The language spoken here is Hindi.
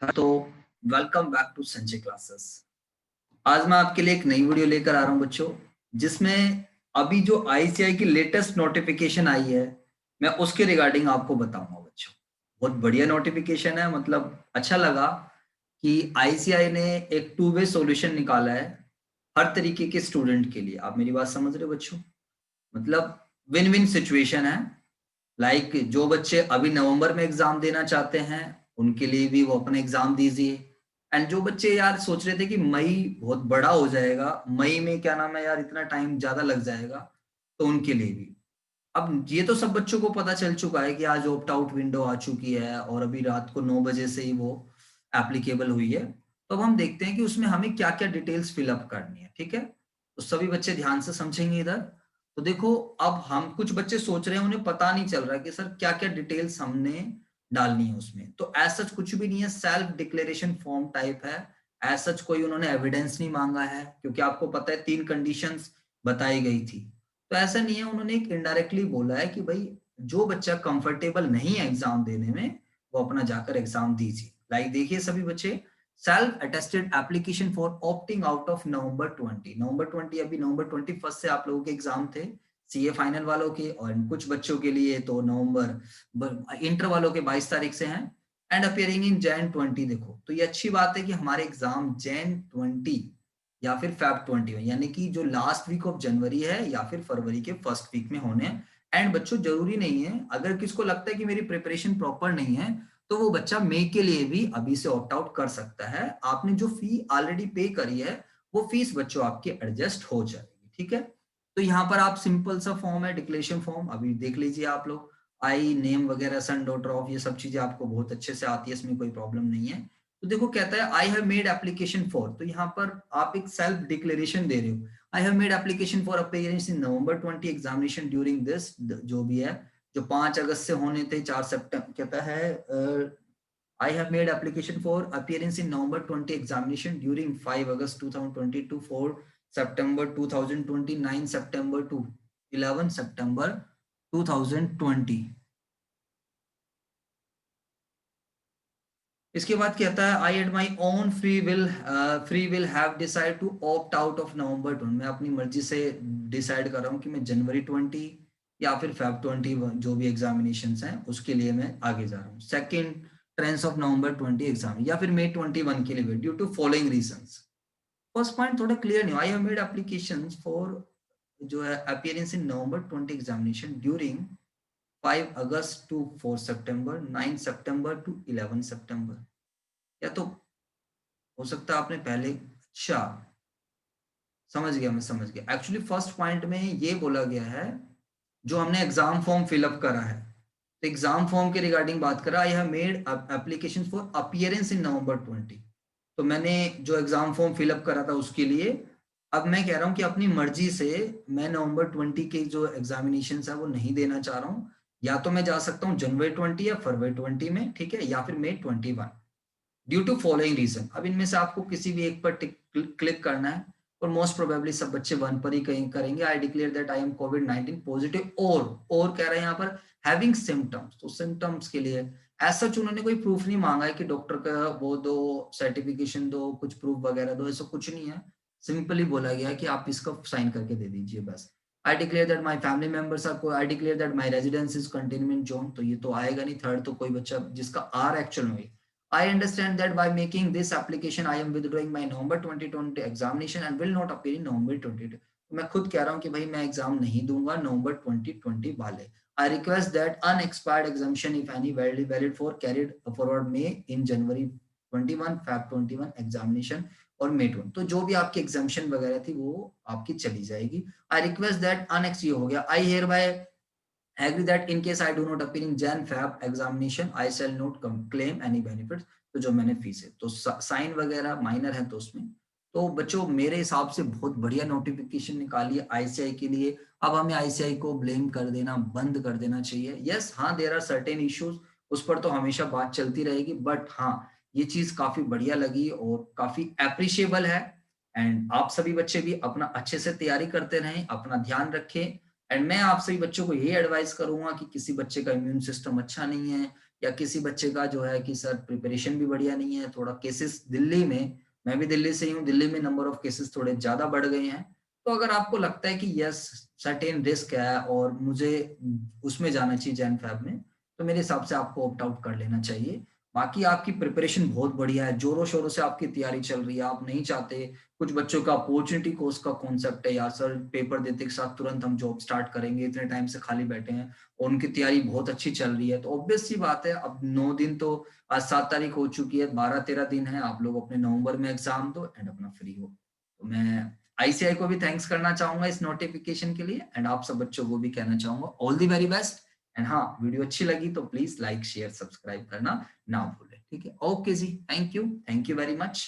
तो welcome back to Sanjay classes. आज मैं आपके लिए एक नई वीडियो लेकर आ रहा हूं बच्चों, जिसमें अभी जो आईसीआई की लेटेस्ट नोटिफिकेशन आई है मैं उसके रिगार्डिंग आपको बताऊंगा बच्चों। बहुत बढ़िया नोटिफिकेशन है, मतलब अच्छा लगा कि आईसीआई ने एक टू वे सॉल्यूशन निकाला है हर तरीके के स्टूडेंट के लिए। आप मेरी बात समझ रहे हो बच्चों? मतलब विन विन सिचुएशन है। लाइक जो बच्चे अभी नवंबर में एग्जाम देना चाहते हैं उनके लिए भी वो अपना एग्जाम दीजिए। एंड जो बच्चे यार सोच रहे थे कि मई बहुत बड़ा हो जाएगा, मई में क्या नाम है यार इतना टाइम ज्यादा लग जाएगा, तो उनके लिए भी अब ये तो सब बच्चों को पता चल चुका है कि आज ऑप्ट आउट विंडो आ चुकी है और अभी रात को 9 बजे से ही वो एप्लीकेबल हुई है। तो अब हम देखते हैं कि उसमें हमें क्या क्या डिटेल्स फिलअप करनी है। ठीक है, तो सभी बच्चे ध्यान से समझेंगे इधर। तो देखो, अब हम कुछ बच्चे सोच रहे हैं उन्हें पता नहीं चल रहा कि सर क्या क्या डिटेल्स हमने डालनी है उसमें। तो ऐसा कुछ भी नहीं है, सेल्फ डिक्लेरेशन फॉर्म टाइप है। ऐसा कोई उन्होंने एविडेंस नहीं मांगा है, क्योंकि आपको पता है 3 कंडीशंस बताई गई थी। तो ऐसा नहीं है, उन्होंने एक इनडायरेक्टली बोला है कि भाई जो बच्चा कंफर्टेबल नहीं है एग्जाम देने में वो अपना जाकर एग्जाम दीजिए। लाइक देखिए सभी बच्चे, self attested application for opting out of November 20 अभी नवंबर 21 से आप लोगों के एग्जाम थे सीए फाइनल वालों के, और कुछ बच्चों के लिए तो नवंबर इंटर वालों के 22 तारीख से हैं। And appearing in Jan 20। देखो तो ये अच्छी बात है कि हमारे एग्जाम Jan 20 या फिर Feb 21 यानी कि जो लास्ट वीक ऑफ जनवरी है या फिर फरवरी के फर्स्ट वीक में होने हैं। एंड बच्चों जरूरी नहीं है, अगर किसको लगता है कि मेरी प्रिपरेशन प्रॉपर नहीं है तो वो बच्चा मई के लिए भी अभी से ऑप्ट आउट कर सकता है। आपने जो फी ऑलरेडी पे करी है वो फीस बच्चों आपकी एडजस्ट हो जाएगी। ठीक है, तो यहाँ पर आप सिंपल सा फॉर्म है डिक्लेरेशन फॉर्म, अभी देख लीजिए आप लोग। आई नेम वगैरह सन डॉटर ऑफ ये सब चीजें आपको बहुत अच्छे से आती है, इसमें कोई प्रॉब्लम नहीं है। तो देखो कहता है आई हैव मेड एप्लीकेशन फॉर, तो यहाँ पर आप एक सेल्फ डिक्लेरेशन दे रहे हो। आई have made application for appearance in November 20 examination during this, जो भी है, जो 5 अगस्त से होने थे 4 सितंबर, कहता है I have made application for appearance in November 20 examination during 5 August 2022 for September 2020, 9 September to 11 September 2020। इसके बाद कहता है I at my own free will have decide to opt out of November 20। मैं अपनी मर्जी से डिसाइड कर रहा हूँ कि मैं January 20 या फिर Feb 20 जो भी एग्जामिनेशन हैं उसके लिए मैं आगे जा रहा हूँ। सेकेंड ट्रेंस ऑफ November 20 एग्जाम या फिर May 21 के लिए due to following reasons. First point थोड़ा क्लियर नहीं, I have made application for जो है appearance in November 20 examination during 5 अगस्त टू 4 सितंबर, 9 सितंबर टू 11 सितंबर। या तो हो सकता है आपने पहले, अच्छा समझ गया, मैं समझ गया। एक्चुअली फर्स्ट पॉइंट में ये बोला गया है जो हमने एग्जाम फॉर्म फिलअप करा है, तो एग्जाम फॉर्म के रिगार्डिंग बात करा। आई have made application for appearance in November 20। तो मैंने जो एग्जाम फॉर्म फिलअप करा था उसके लिए अब मैं कह रहा हूं कि अपनी मर्जी से मैं November 20 के जो एग्जामिनेशन है वो नहीं देना चाह रहा हूँ। या तो मैं जा सकता हूँ January 20 या February 20 में, ठीक है, या फिर May 21 due to following reason. अब इनमें से आपको किसी भी एक पर क्लिक करना है और मोस्ट प्रोबेबली सब बच्चे वन पर ही कहीं करेंगे। आई declare that I am COVID-19 positive, और कह रहे हैं यहाँ पर हैविंग सिम्टम्स। तो सिम्टम्स के लिए एज सच उन्होंने कोई प्रूफ नहीं मांगा है कि डॉक्टर का वो दो, सर्टिफिकेशन दो, कुछ प्रूफ वगैरह दो, ऐसा कुछ नहीं है। सिंपली बोला गया है कि आप इसका साइन करके दे दीजिए बस। I declare that my family members are, I declare that my residence is containment zone, तो ये तो आएगा नहीं। थर्ड तो कोई बच्चा जिसका आर एक्चुअल में, I understand that by making this application, I am withdrawing my November 2020 examination and will not appear in November 2020। तो मैं खुद कह रहा हूँ कि भाई मैं एग्जाम नहीं दूंगा November 2020 वाले। I request that unexpired exemption, if any, valid for carried forward May in January 21, Feb 21 examination और May 20। तो जो भी आपकी एग्जामेशन वगैरह थी वो आपकी चली जाएगी। I request that ये हो गया। I hereby agree that in case I do not appear in Jan Feb examination, I shall not claim any benefits। तो जो मैंने फीस है तो साइन वगैरह माइनर है तो उसमें। तो बच्चों मेरे हिसाब से बहुत बढ़िया नोटिफिकेशन निकाली है आईसीआई के लिए। अब हमें आईसीआई को ब्लेम कर देना बंद कर देना चाहिए। यस हाँ, देयर आर सर्टेन इश्यूज, उस पर तो हमेशा बात चलती रहेगी, बट हाँ ये चीज काफी बढ़िया लगी और काफी अप्रिशिएबल है। एंड आप सभी बच्चे भी अपना अच्छे से तैयारी करते रहें, अपना ध्यान रखें। एंड मैं आप सभी बच्चों को यही एडवाइस करूंगा कि किसी बच्चे का इम्यून सिस्टम अच्छा नहीं है या किसी बच्चे का जो है कि सर प्रिपरेशन भी बढ़िया नहीं है, थोड़ा केसेस दिल्ली में, मैं भी दिल्ली से ही हूँ, दिल्ली में नंबर ऑफ केसेस थोड़े ज्यादा बढ़ गए हैं। तो अगर आपको लगता है कि यस सर्टेन रिस्क है और मुझे उसमें जाना चाहिए जैन फैब में, तो मेरे हिसाब से आपको ऑप्ट आउट कर लेना चाहिए। बाकी आपकी प्रिपरेशन बहुत बढ़िया है, जोरों शोरों से आपकी तैयारी चल रही है, आप नहीं चाहते, कुछ बच्चों का अपॉर्चुनिटी कोर्स का कॉन्सेप्ट है यार सर पेपर देते के साथ तुरंत हम जॉब स्टार्ट करेंगे, इतने टाइम से खाली बैठे हैं और उनकी तैयारी बहुत अच्छी चल रही है, तो ऑब्वियस सी बात है अब 9 दिन तो, आज 7 तारीख हो चुकी है, 12-13 दिन है, आप लोग अपने नवंबर में एग्जाम दो एंड अपना फ्री हो। तो मैं आईसीआई को भी थैंक्स करना चाहूंगा इस नोटिफिकेशन के लिए एंड आप सब बच्चों को भी कहना चाहूंगा all the very best. And हाँ, वीडियो अच्छी लगी तो प्लीज लाइक शेयर सब्सक्राइब करना ना भूलें, ठीक है? ओके जी, थैंक यू वेरी मच।